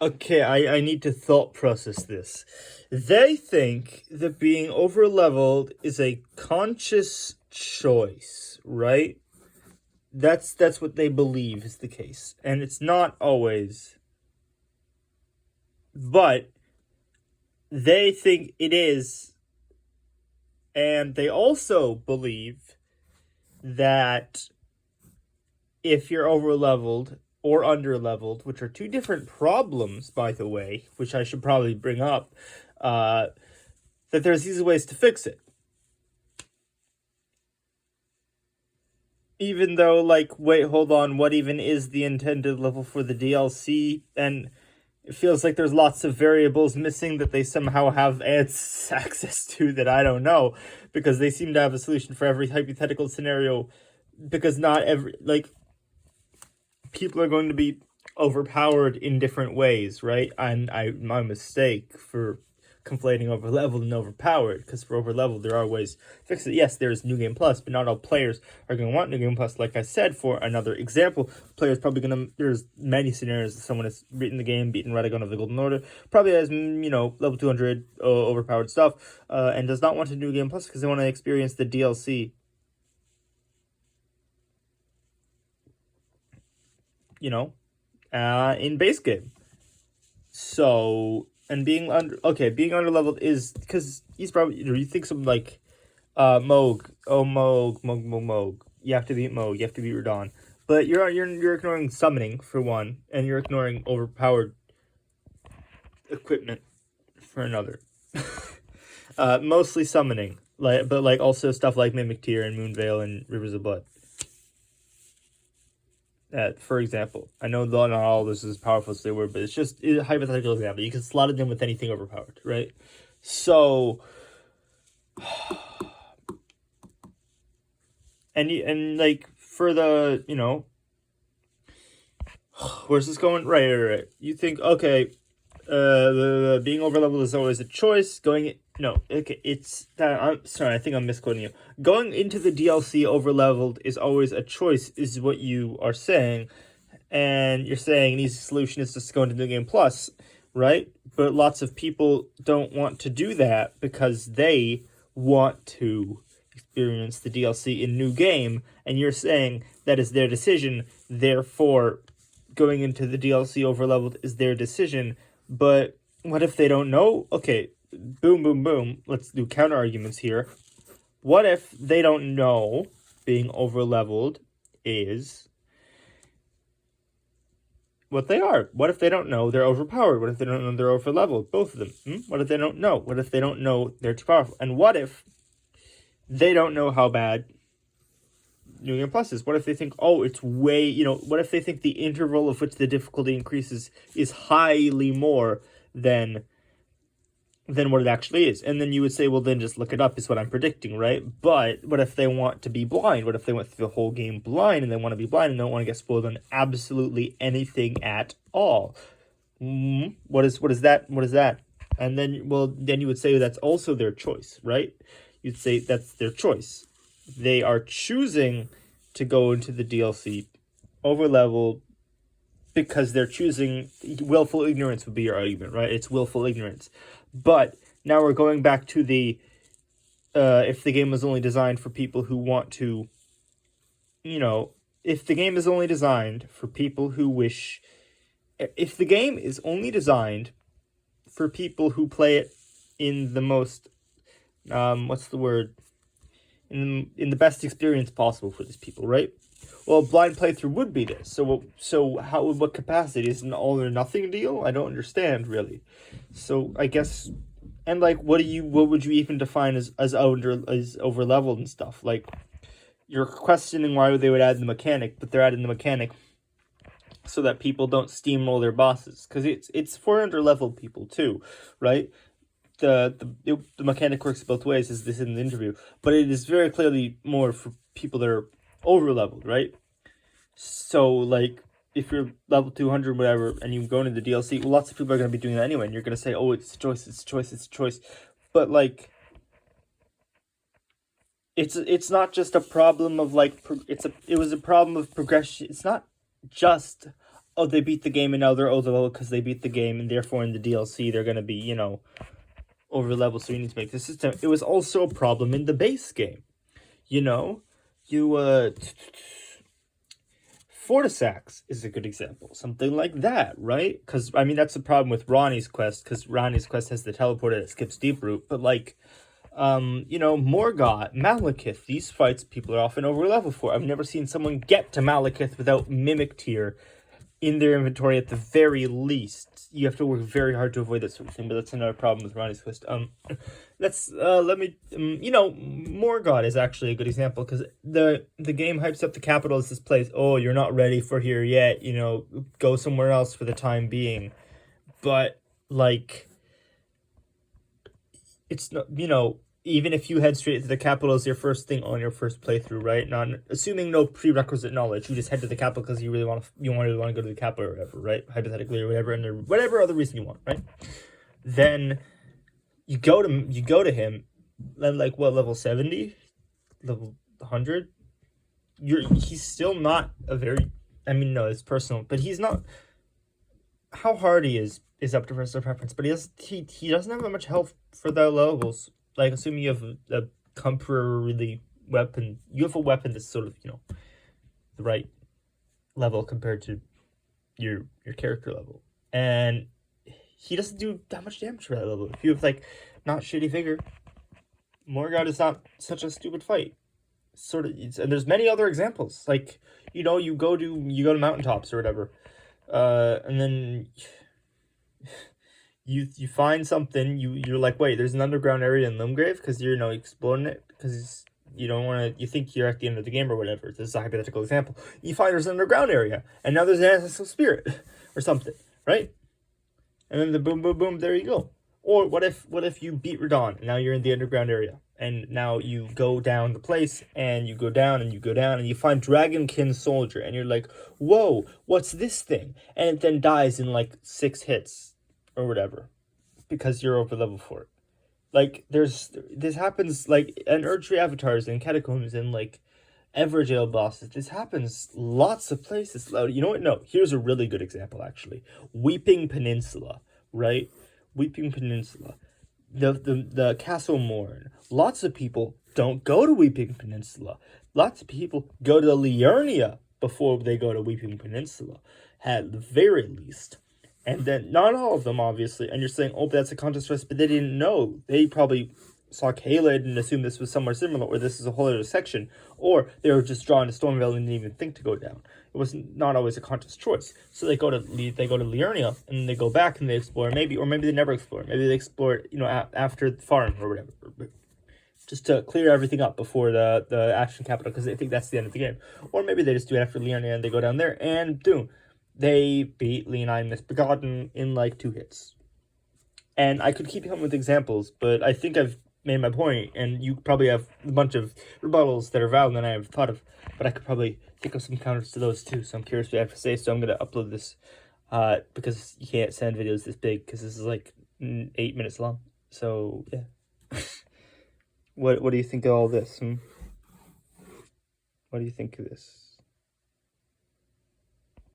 Okay, I need to thought process this. They think that being over leveled is a conscious choice, right? That's what they believe is the case. And it's not always. But they think it is, and they also believe that if you're over leveled or under leveled, which are two different problems, by the way, which I should probably bring up, uh, that there's easy ways to fix it. Even though, like, wait, hold on, what even is the intended level for the DLC? And it feels like there's lots of variables missing that they somehow have access to that I don't know, because they seem to have a solution for every hypothetical scenario. Because not every, like, people are going to be overpowered in different ways, right? And my mistake for conflating over leveled and overpowered, because for over leveled there are ways to fix it. Yes, there's New Game Plus, but not all players are going to want New Game Plus. Like I said, for another example, players probably going to, there's many scenarios that someone has beaten the game, beaten Radagon of the Golden Order, probably has, level 200 overpowered stuff, and does not want a New Game Plus because they want to experience the DLC, in base game. So, and being under leveled is because he's probably, you think something like Moog. You have to beat Moog. You have to beat Radon. But you're ignoring summoning for one, and you're ignoring overpowered equipment for another. Mostly summoning, but also stuff like Mimic Tear and Moonveil and Rivers of Blood. For example, I know not all this is as powerful as they were, but it's a hypothetical example. You can slot them with anything overpowered, right? So, and like for the where's this going? Right. You think, okay, being over leveled is always a choice. It's that. I'm sorry, I think I'm misquoting you. Going into the DLC over leveled is always a choice, is what you are saying, and you're saying an easy solution is just to go into New Game Plus, right? But lots of people don't want to do that because they want to experience the DLC in New Game, and you're saying that is their decision. Therefore, going into the DLC over leveled is their decision. But what if they don't know? Okay, boom. Let's do counter arguments here. What if they don't know being over leveled is what they are? What if they don't know they're overpowered? What if they don't know they're over leveled? Both of them. What if they don't know? What if they don't know they're too powerful? And what if they don't know how bad New Game Plus is? What if they think, oh, it's way, what if they think the interval of which the difficulty increases is highly more than what it actually is? And then you would say, well, then just look it up, is what I'm predicting, right? But what if they want to be blind? What if they went through the whole game blind, and they want to be blind and don't want to get spoiled on absolutely anything at all? What is that? And then you would say that's also their choice, right? You'd say that's their choice. They are choosing to go into the DLC over level because they're choosing. Willful ignorance would be your argument, right? It's willful ignorance. But now we're going back to the if the game was only designed for people who want to, if the game is only designed for people who wish, if the game is only designed for people who play it in the most, what's the word, in the best experience possible for these people, right? Well, blind playthrough would be this. So what capacity? Is it an all or nothing deal? I don't understand really. So I guess, and like, what would you even define as over leveled and stuff? Like, you're questioning why they would add the mechanic, but they're adding the mechanic so that people don't steamroll their bosses, because it's for under leveled people too, right? The mechanic works both ways, as this in the interview, but it is very clearly more for people that are over leveled, right? So like, if you're level 200 whatever and you go into the DLC, well, lots of people are going to be doing that anyway, and you're going to say, oh, it's a choice. But like, it's not just a problem of like it was a problem of progression. It's not just, oh, they beat the game and now they're over level because they beat the game, and therefore in the DLC they're gonna be, you know, over level, so you need to make the system. It was also a problem in the base game. You know, you Fortisax is a good example. Something like that, right? Because, I mean, that's the problem with Ronnie's quest, because Ronnie's quest has the teleporter that skips Deep Root. But, like, you know, Morgoth, Malekith, these fights people are often over level for. I've never seen someone get to Malekith without Mimic Tear in their inventory at the very least. You have to work very hard to avoid that sort of thing, but that's another problem with Ronnie's quest. Let me, you know, Morgoth is actually a good example, because the game hypes up the capital as this place. Oh, you're not ready for here yet, you know, go somewhere else for the time being. But, like, it's not, you know, even if you head straight to the capital as your first thing on your first playthrough, right? Not assuming no prerequisite knowledge, you just head to the capital because you really want to go to the capital or whatever, right? Hypothetically or whatever, and whatever other reason you want, right? Then you go to him, then like what, level 70, level 100. He's still not a very. I mean, no, it's personal, but he's not. How hard he is up to personal preference, but he doesn't have that much health for the levels. Like, assuming you have a temporary weapon, you have a weapon that's sort of, you know, the right level compared to your character level, and he doesn't do that much damage for that level. If you have, like, not shitty vigor, Morgoth is not such a stupid fight. Sort of, and there's many other examples. Like, you know, you go to mountaintops or whatever, and then you find something, you're like, wait, there's an underground area in Limgrave, because you're, you know, exploring it because you don't want to, you think you're at the end of the game or whatever. This is a hypothetical example. You find there's an underground area, and now there's an ancestral spirit or something, right? And then the boom, boom, boom, there you go. Or what if you beat Radahn, and now you're in the underground area, and now you go down the place, and you go down, and you go down, and you find Dragonkin Soldier, and you're like, whoa, what's this thing? And it then dies in, like, 6 hits, or whatever, because you're over level for it. Like, this happens, like, in Erdtree Avatars, and Catacombs, and, like, Everjail bosses. This happens lots of places. You know what? No, here's a really good example, actually. Weeping Peninsula, right? Weeping Peninsula. The Castle Morn. Lots of people don't go to Weeping Peninsula. Lots of people go to Liurnia before they go to Weeping Peninsula, at the very least. And then, not all of them, obviously. And you're saying, oh, that's a contest twist, but they didn't know. They probably saw Caelid and assumed this was somewhere similar, or this is a whole other section. Or they were just drawn to Stormveil and didn't even think to go down. It was not always a conscious choice. So they go to Liurnia, and they go back and they explore, maybe they never explore. Maybe they explore, you know, after the farm or whatever. Just to clear everything up before the Ashen Capital, because they think that's the end of the game. Or maybe they just do it after Liurnia and they go down there, and boom. They beat Leonine Misbegotten in, like, 2 hits. And I could keep coming with examples, but I think I've made my point, and you probably have a bunch of rebuttals that are valid that I have thought of, but I could probably think of some counters to those too, so I'm curious what you have to say, so I'm going to upload this, because you can't send videos this big, because this is, like, 8 minutes long, so, yeah. What do you think of all this? What do you think of this?